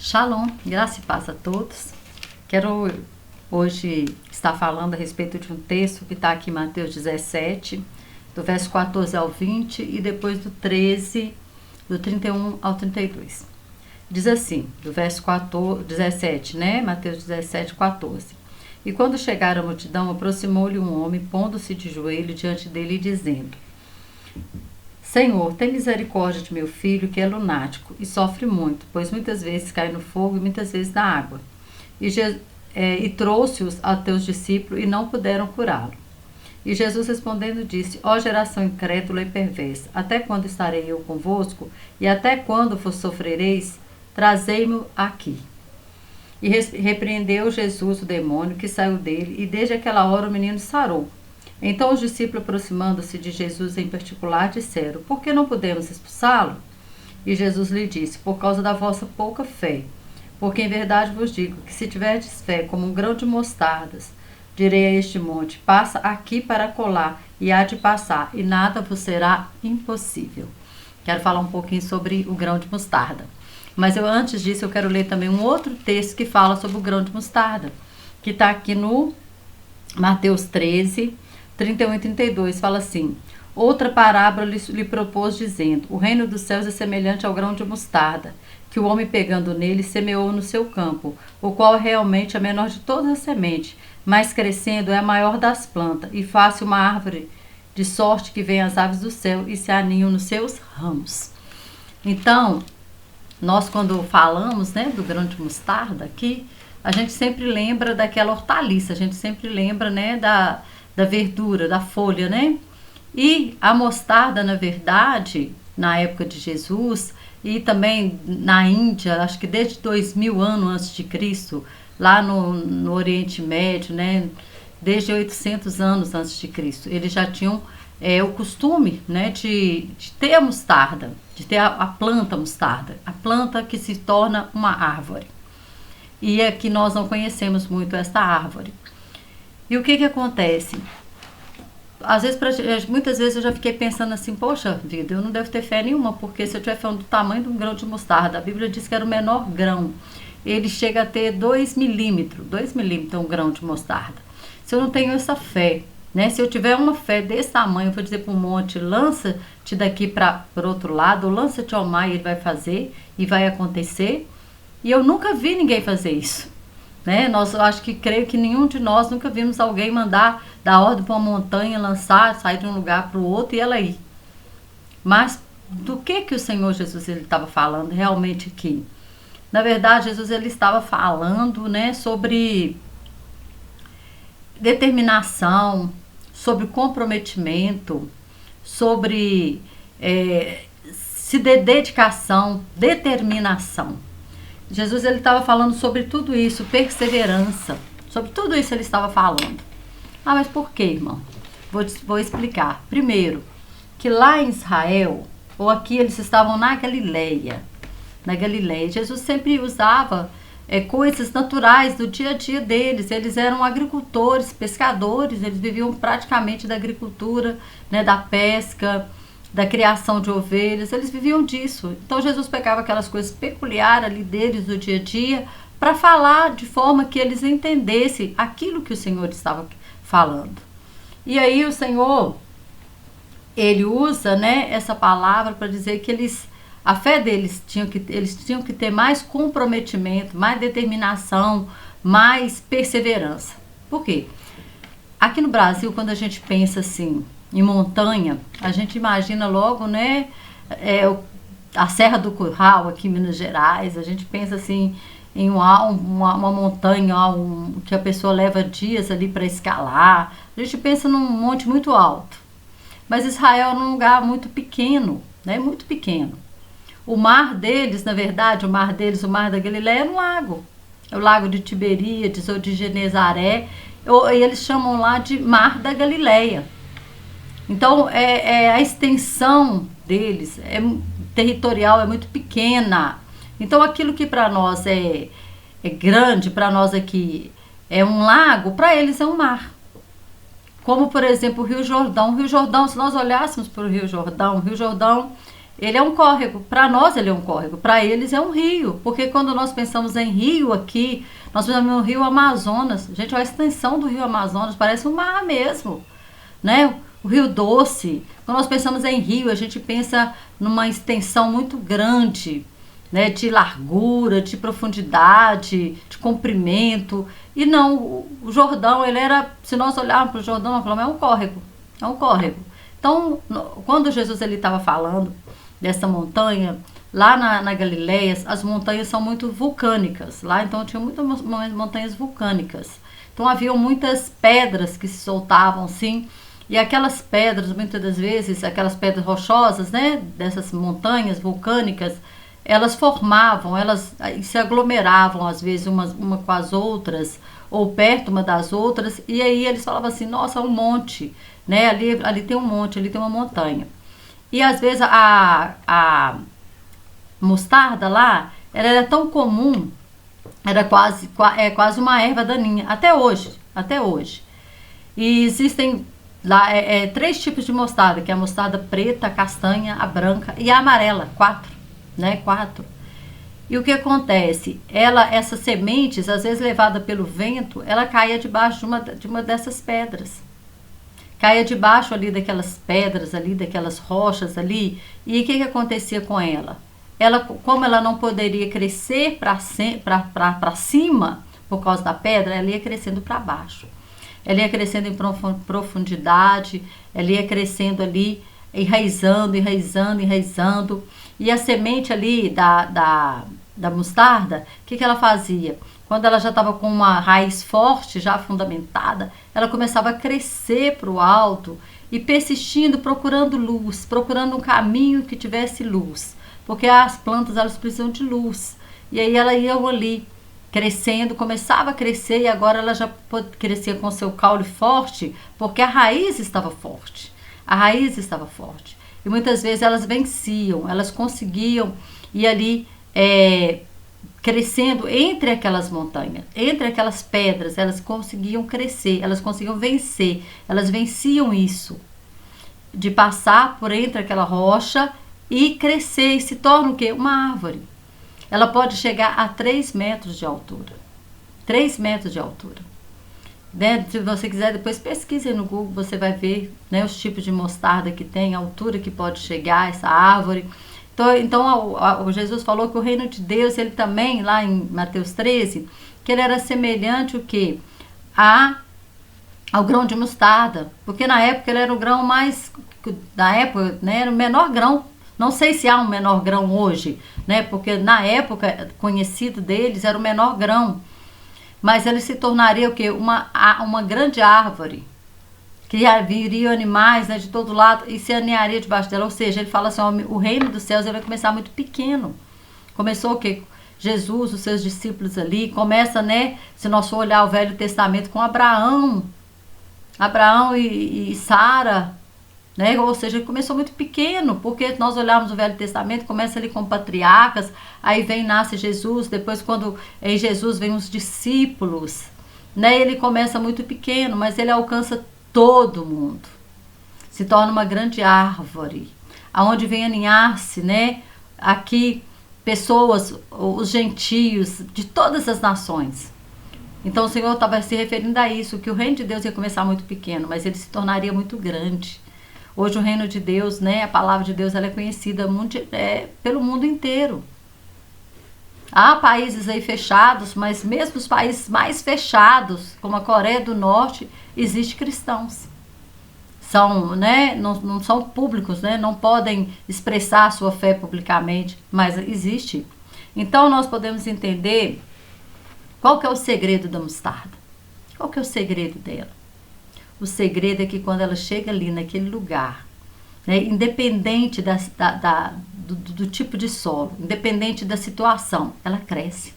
Shalom, graça e paz a todos. Quero hoje estar falando a respeito de um texto que está aqui em Mateus 17, do verso 14 ao 20 e depois do 13, do 31 ao 32. Diz assim, do verso 17, né? Mateus 17, 14. E quando chegaram a multidão, aproximou-lhe um homem, pondo-se de joelho diante dele e dizendo: Senhor, tem misericórdia de meu filho, que é lunático e sofre muito, pois muitas vezes cai no fogo e muitas vezes na água. E trouxe-os a teus discípulos e não puderam curá-lo. E Jesus respondendo disse: Ó geração incrédula e perversa, até quando estarei eu convosco? E até quando vos sofrereis? Trazei-mo aqui. E repreendeu Jesus o demônio que saiu dele, e desde aquela hora o menino sarou. Então os discípulos, aproximando-se de Jesus em particular, disseram: Por que não podemos expulsá-lo? E Jesus lhe disse: Por causa da vossa pouca fé. Porque em verdade vos digo que se tiverdes fé como um grão de mostardas, direi a este monte: passa aqui para colar, e há de passar, e nada vos será impossível. Quero falar um pouquinho sobre o grão de mostarda. Mas antes disso eu quero ler também um outro texto que fala sobre o grão de mostarda, que está aqui no Mateus 13, 31 e 32, fala assim: Outra parábola lhe propôs, dizendo: O reino dos céus é semelhante ao grão de mostarda, que o homem pegando nele semeou no seu campo, o qual é realmente a menor de todas as sementes, mas crescendo é a maior das plantas, e faz uma árvore, de sorte que vêm as aves do céu e se aninham nos seus ramos. Então, nós quando falamos, né, do grão de mostarda aqui, a gente sempre lembra daquela hortaliça, a gente sempre lembra, né, da verdura, da folha, né? E a mostarda, na verdade, na época de Jesus, e também na Índia, acho que desde 2000 anos antes de Cristo, lá no Oriente Médio, né? Desde 800 anos antes de Cristo, eles já tinham o costume, né, de ter a mostarda, de ter a planta mostarda, a planta que se torna uma árvore. E é que nós não conhecemos muito esta árvore. E o que acontece? Às vezes, muitas vezes eu já fiquei pensando assim: poxa vida, eu não devo ter fé nenhuma, porque se eu tiver fé do tamanho de um grão de mostarda, a Bíblia diz que era o menor grão, ele chega a ter 2 milímetros é um grão de mostarda. Se eu não tenho essa fé, né? Se eu tiver uma fé desse tamanho, eu vou dizer para um monte: lança-te daqui para o outro lado, ou lança-te ao mar, e ele vai fazer, e vai acontecer. E eu nunca vi ninguém fazer isso. Né? Eu acho que creio que nenhum de nós nunca vimos alguém dar ordem para uma montanha, lançar, sair de um lugar para o outro e ela ir. Mas do que o Senhor Jesus ele estava falando realmente aqui? Na verdade, Jesus ele estava falando, né, sobre determinação, sobre comprometimento, sobre dedicação, determinação. Jesus ele estava falando sobre tudo isso, perseverança, sobre tudo isso ele estava falando. Ah, mas por quê, irmão? Vou explicar. Primeiro, que lá em Israel, ou aqui eles estavam na Galileia. Jesus sempre usava coisas naturais do dia a dia deles. Eles eram agricultores, pescadores, eles viviam praticamente da agricultura, né, da pesca, da criação de ovelhas, eles viviam disso. Então Jesus pegava aquelas coisas peculiares ali deles do dia a dia para falar de forma que eles entendessem aquilo que o Senhor estava falando. E aí o Senhor, ele usa, né, essa palavra para dizer que a fé deles eles tinham que ter mais comprometimento, mais determinação, mais perseverança. Por quê? Aqui no Brasil, quando a gente pensa assim em montanha, a gente imagina logo, né, a Serra do Curral aqui em Minas Gerais. A gente pensa assim em uma montanha que a pessoa leva dias ali para escalar. A gente pensa num monte muito alto. Mas Israel é um lugar muito pequeno, né, muito pequeno. O mar deles, na verdade, o mar da Galileia, é um lago. É o lago de Tiberíades ou de Genezaré, e eles chamam lá de Mar da Galileia. Então, a extensão deles territorial é muito pequena. Então, aquilo que para nós é grande, para nós aqui é um lago, para eles é um mar. Como, por exemplo, o Rio Jordão. O Rio Jordão, se nós olhássemos para o Rio Jordão ele é um córrego. Para nós ele é um córrego, para eles é um rio. Porque quando nós pensamos em rio aqui, nós pensamos no rio Amazonas. Gente, a extensão do rio Amazonas parece um mar mesmo, né? O Rio Doce. Quando nós pensamos em rio, a gente pensa numa extensão muito grande, né? De largura, de profundidade, de comprimento. E não, o Jordão, ele era, se nós olharmos para o Jordão, nós falamos, é um córrego. É um córrego. Então, quando Jesus ele estava falando dessa montanha, lá na Galileia, as montanhas são muito vulcânicas. Lá, então, tinha muitas montanhas vulcânicas. Então, haviam muitas pedras que se soltavam, assim, e aquelas pedras, muitas das vezes, aquelas pedras rochosas, né, dessas montanhas vulcânicas, elas formavam, elas se aglomeravam, às vezes, uma com as outras, ou perto uma das outras, e aí eles falavam assim, nossa, um monte, né, ali tem um monte, ali tem uma montanha. E às vezes a mostarda lá, ela era tão comum, era quase uma erva daninha, até hoje, até hoje. E existem lá três tipos de mostarda, que é a mostarda preta, a castanha, a branca e a amarela, quatro, né? Quatro. E o que acontece? Essas sementes, às vezes levada pelo vento, ela caía debaixo de uma dessas pedras. Caía debaixo ali daquelas pedras ali, daquelas rochas ali. E o que acontecia com ela? Como ela não poderia crescer para cima por causa da pedra, ela ia crescendo para baixo. Ela ia crescendo em profundidade, ela ia crescendo ali, enraizando, enraizando, enraizando. E a semente ali da mostarda, o que ela fazia? Quando ela já estava com uma raiz forte, já fundamentada, ela começava a crescer para o alto e persistindo, procurando luz, procurando um caminho que tivesse luz. Porque as plantas, elas precisam de luz. E aí ela ia ali, crescendo, começava a crescer e agora ela já crescia com seu caule forte, porque a raiz estava forte. A raiz estava forte. E muitas vezes elas venciam, elas conseguiam ir ali crescendo entre aquelas montanhas, entre aquelas pedras, elas conseguiam crescer, elas conseguiam vencer, elas venciam isso, de passar por entre aquela rocha e crescer e se torna o quê? Uma árvore. Ela pode chegar a 3 metros de altura. 3 metros de altura. Né? Se você quiser, depois pesquise no Google, você vai ver, né, os tipos de mostarda que tem, a altura que pode chegar essa árvore. Então Jesus falou que o reino de Deus, ele também, lá em Mateus 13, que ele era semelhante o quê? Ao grão de mostarda. Porque na época ele era o grão mais... Na época, né, era o menor grão. Não sei se há um menor grão hoje, né? Porque na época conhecido deles era o menor grão. Mas ele se tornaria o quê? Uma grande árvore. Que viriam animais, né, de todo lado e se aninharia debaixo dela. Ou seja, ele fala assim, ó, o reino dos céus ele vai começar muito pequeno. Começou o quê? Jesus, os seus discípulos ali. Começa, né? Se nós for olhar o Velho Testamento com Abraão e Sara, né? Ou seja, ele começou muito pequeno, porque nós olharmos o Velho Testamento, começa ali com patriarcas, aí nasce Jesus, depois quando em Jesus vem os discípulos, né? Ele começa muito pequeno, mas ele alcança todo mundo. Se torna uma grande árvore, aonde vem aninhar-se, né? Aqui pessoas, os gentios de todas as nações. Então o Senhor estava se referindo a isso, que o reino de Deus ia começar muito pequeno, mas ele se tornaria muito grande. Hoje o reino de Deus, né, a palavra de Deus, ela é conhecida pelo mundo inteiro. Há países aí fechados, mas mesmo os países mais fechados, como a Coreia do Norte, existem cristãos. São, né, não são públicos, né, não podem expressar a sua fé publicamente, mas existe. Então nós podemos entender qual que é o segredo da mostarda. Qual que é o segredo dela? O segredo é que quando ela chega ali naquele lugar, né, independente do tipo de solo, independente da situação, ela cresce.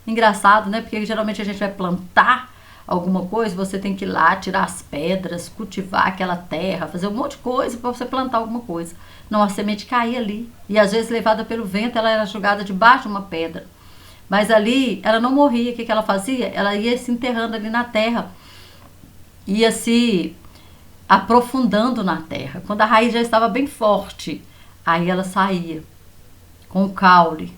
Engraçado, né? Porque geralmente a gente vai plantar alguma coisa, você tem que ir lá tirar as pedras, cultivar aquela terra, fazer um monte de coisa para você plantar alguma coisa. Não, a semente caía ali. E às vezes levada pelo vento, ela era jogada debaixo de uma pedra. Mas ali, ela não morria. O que ela fazia? Ela ia se enterrando ali na terra. Ia se aprofundando na terra. Quando a raiz já estava bem forte, Aí ela saía com o caule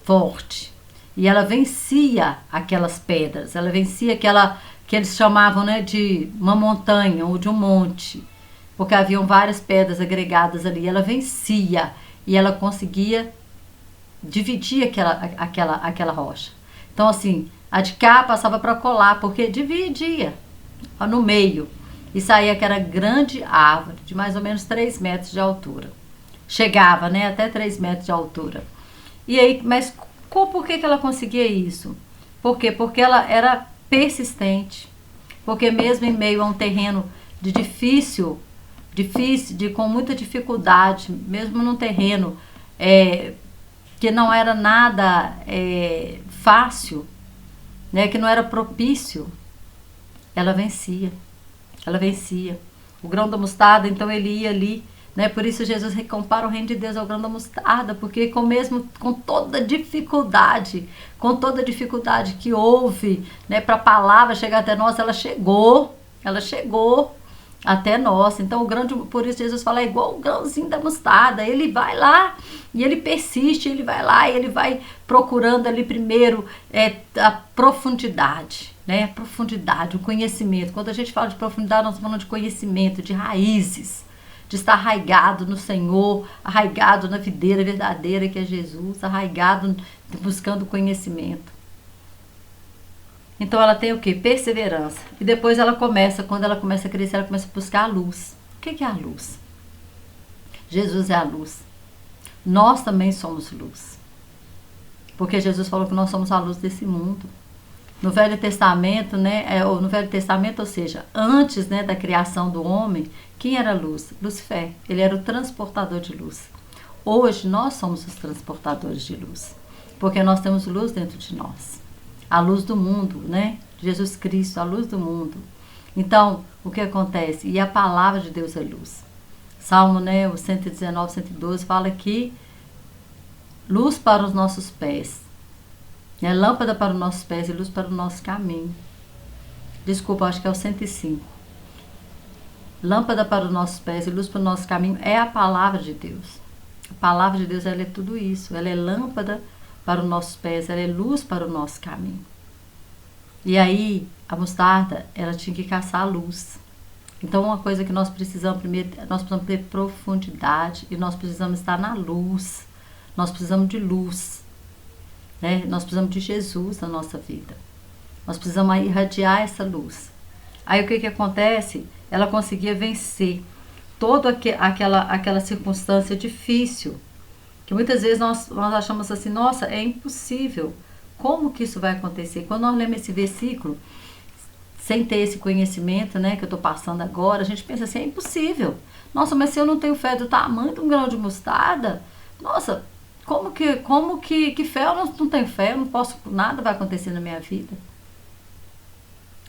forte. E ela vencia aquelas pedras. Ela vencia aquela que eles chamavam, né, de uma montanha ou de um monte. Porque haviam várias pedras agregadas ali. Ela vencia e ela conseguia dividir aquela rocha. Então, assim, a de cá passava para colar, porque dividia no meio. E saía aquela grande árvore de mais ou menos 3 metros de altura. Chegava, né, até 3 metros de altura. E aí, mas por que ela conseguia isso? Por quê? Porque ela era persistente. Porque mesmo em meio a um terreno de difícil, com muita dificuldade, mesmo num terreno que não era nada fácil, né, que não era propício, ela vencia. Ela vencia. O grão da mostarda, então ele ia ali, né? Por isso Jesus compara o reino de Deus ao grão da mostarda, porque com toda dificuldade que houve, né, para a palavra chegar até nós, ela chegou até nós. Então por isso Jesus fala, é igual o grãozinho da mostarda, ele vai lá e ele persiste, ele vai lá e ele vai procurando ali primeiro a profundidade, né? A profundidade, o conhecimento. Quando a gente fala de profundidade, nós estamos falando de conhecimento, de raízes, de estar arraigado no Senhor, arraigado na videira verdadeira que é Jesus, arraigado buscando conhecimento. Então ela tem o quê? Perseverança. E depois quando ela começa a crescer, ela começa a buscar a luz. O que é a luz? Jesus é a luz. Nós também somos luz. Porque Jesus falou que nós somos a luz desse mundo. No Velho Testamento, né? No Velho Testamento, ou seja, antes, né, da criação do homem, quem era a luz? Lucifer. Ele era o transportador de luz. Hoje nós somos os transportadores de luz. Porque nós temos luz dentro de nós. A luz do mundo, né? Jesus Cristo, a luz do mundo. Então, o que acontece? E a palavra de Deus é luz. Salmo, né, o 119, 112, fala que luz para os nossos pés. É lâmpada para os nossos pés e luz para o nosso caminho. Desculpa, acho que é o 105. Lâmpada para os nossos pés e luz para o nosso caminho é a palavra de Deus. A palavra de Deus, ela é tudo isso. Ela é lâmpada para os nossos pés, ela é luz para o nosso caminho. E aí, a mostarda, ela tinha que caçar a luz. Então, uma coisa que nós precisamos primeiro, nós precisamos ter profundidade e nós precisamos estar na luz. Nós precisamos de luz, né? Nós precisamos de Jesus na nossa vida. Nós precisamos irradiar essa luz. Aí, o que acontece? Ela conseguia vencer toda aquela circunstância difícil, que muitas vezes nós achamos assim, nossa, é impossível. Como que isso vai acontecer? Quando nós lemos esse versículo, sem ter esse conhecimento, né, que eu estou passando agora, a gente pensa assim, é impossível. Nossa, mas se eu não tenho fé do tamanho de um grão de mostarda, nossa, que fé? Eu não tenho fé, eu não posso, nada vai acontecer na minha vida.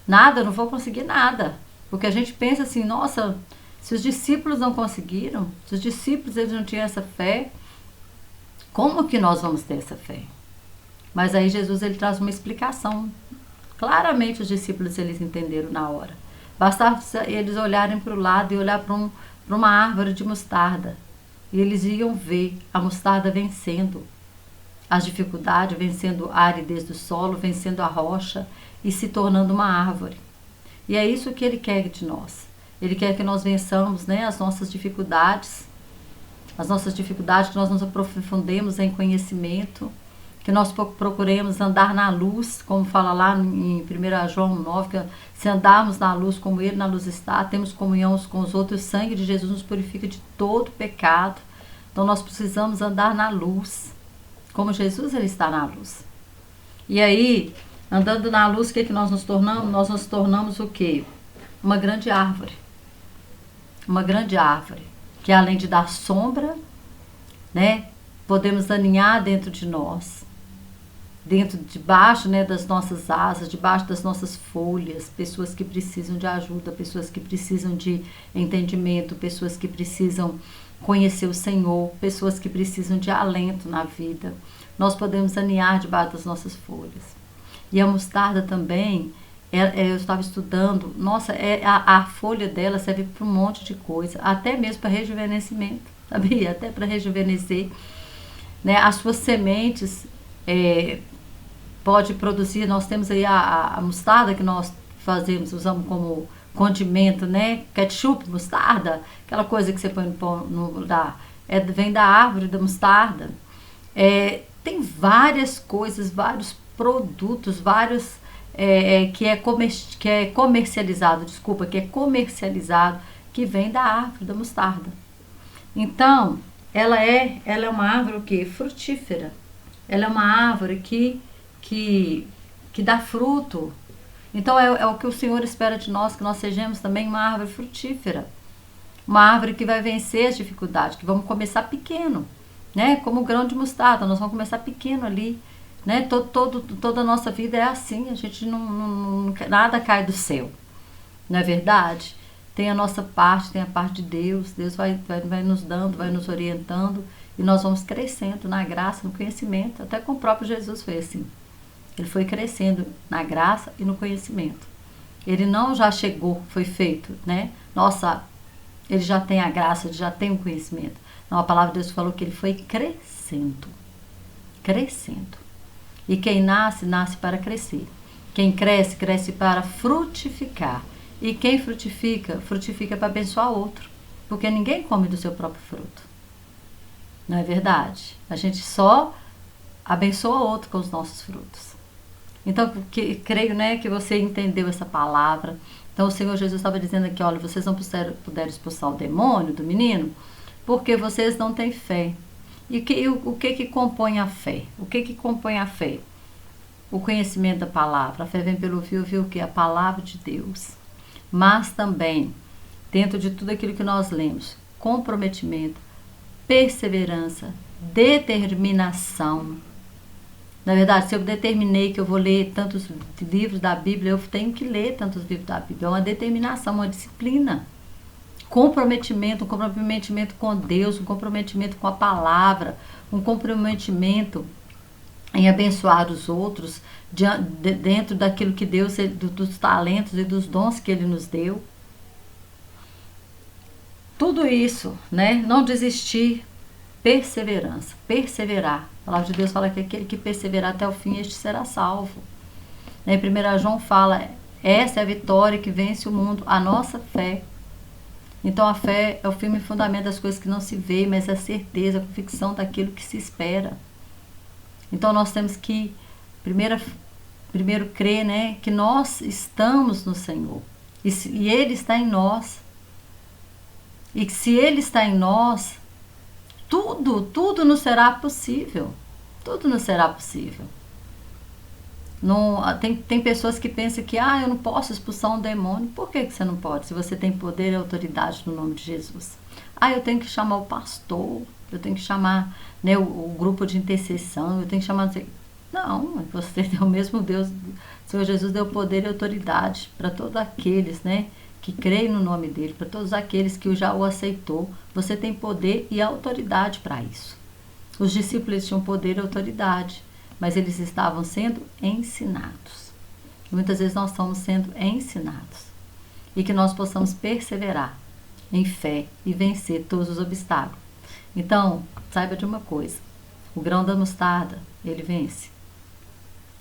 Nada, eu não vou conseguir nada. Porque a gente pensa assim, nossa, se os discípulos não conseguiram, se os discípulos eles não tinham essa fé, como que nós vamos ter essa fé? Mas aí Jesus ele traz uma explicação. Claramente os discípulos eles entenderam na hora. Bastava eles olharem para o lado e olhar para uma árvore de mostarda. E eles iam ver a mostarda vencendo as dificuldades, vencendo a aridez do solo, vencendo a rocha e se tornando uma árvore. E é isso que ele quer de nós. Ele quer que nós vençamos, né, as nossas dificuldades, que nós nos aprofundemos em conhecimento, que nós procuremos andar na luz, como fala lá em 1 João 9, que se andarmos na luz como ele na luz está, temos comunhão uns com os outros, o sangue de Jesus nos purifica de todo pecado. Então nós precisamos andar na luz, como Jesus ele está na luz. E aí, andando na luz, o que nós nos tornamos? Nós nos tornamos o quê? Uma grande árvore. Uma grande árvore, que além de dar sombra, né, podemos aninhar dentro de nós, debaixo, né, das nossas asas, debaixo das nossas folhas, pessoas que precisam de ajuda, pessoas que precisam de entendimento, pessoas que precisam conhecer o Senhor, pessoas que precisam de alento na vida. Nós podemos aninhar debaixo das nossas folhas. E a mostarda também, eu estava estudando, nossa, a folha dela serve para um monte de coisa, até mesmo para rejuvenescimento. sabia? Até para rejuvenescer, né? As suas sementes pode produzir, nós temos aí a mostarda que nós fazemos, usamos como condimento, né? Ketchup, mostarda, aquela coisa que você põe no pão, vem da árvore da mostarda. Tem várias coisas, vários produtos, vários que é comercializado, que vem da árvore da mostarda. Então, ela é uma árvore o quê? Frutífera. Ela é uma árvore que dá fruto. Então, é o que o Senhor espera de nós, que nós sejamos também uma árvore frutífera. Uma árvore que vai vencer as dificuldades, que vamos começar pequeno, né? Como o grão de mostarda, nós vamos começar pequeno ali, né? Toda a nossa vida é assim, a gente nada cai do céu, não é verdade? Tem a nossa parte, tem a parte de Deus, Deus vai nos dando, vai nos orientando, e nós vamos crescendo na graça, no conhecimento, até com o próprio Jesus foi assim. Ele foi crescendo na graça e no conhecimento. Ele não já chegou, foi feito, né? Nossa, ele já tem a graça, ele já tem o conhecimento. Não, a palavra de Deus falou que ele foi crescendo. Crescendo. E quem nasce, nasce para crescer. Quem cresce, cresce para frutificar. E quem frutifica, frutifica para abençoar outro. Porque ninguém come do seu próprio fruto. Não é verdade? A gente só abençoa outro com os nossos frutos. Então, creio, né, que você entendeu essa palavra. Então, o Senhor Jesus estava dizendo aqui, olha, vocês não puderam expulsar o demônio do menino, porque vocês não têm fé. E o que compõe a fé? O que compõe a fé? O conhecimento da palavra. A fé vem pelo ouvir o que? A palavra de Deus. Mas também, dentro de tudo aquilo que nós lemos, comprometimento, perseverança, determinação. Na verdade, se eu determinei que eu vou ler tantos livros da Bíblia, eu tenho que ler tantos livros da Bíblia. É uma determinação, uma disciplina. Comprometimento, um comprometimento com Deus, um comprometimento com a palavra, um comprometimento em abençoar os outros, dentro daquilo que Deus, dos talentos e dos dons que Ele nos deu. Tudo isso, né? Não desistir, perseverança, perseverar. A palavra de Deus fala que aquele que perseverar até o fim, este será salvo. Em 1 João fala, essa é a vitória que vence o mundo, a nossa fé. Então a fé é o firme fundamento das coisas que não se vê, mas é a certeza, a convicção daquilo que se espera. Então nós temos que primeiro crer, né, que nós estamos no Senhor e Ele está em nós. E que se Ele está em nós, tudo nos será possível. Tudo nos será possível. Não, tem pessoas que pensam que eu não posso expulsar um demônio. Por que você não pode? Se você tem poder e autoridade no nome de Jesus. Eu tenho que chamar o pastor, eu tenho que chamar, né, o grupo de intercessão, eu tenho que chamar... Não, você tem o mesmo Deus. O Senhor Jesus deu poder e autoridade para todos aqueles, né, que creem no nome dele, para todos aqueles que já o aceitou. Você tem poder e autoridade para isso. Os discípulos tinham poder e autoridade, mas eles estavam sendo ensinados. Muitas vezes nós estamos sendo ensinados. E que nós possamos perseverar em fé e vencer todos os obstáculos. Então, saiba de uma coisa. O grão da mostarda, ele vence.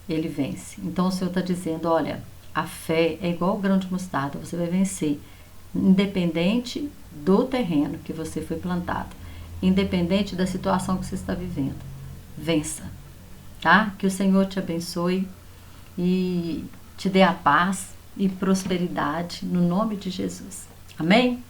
Ele vence. Então o Senhor está dizendo, olha, a fé é igual ao grão de mostarda, você vai vencer. Independente do terreno que você foi plantado. Independente da situação que você está vivendo. Vença. Tá? Que o Senhor te abençoe e te dê a paz e prosperidade no nome de Jesus. Amém?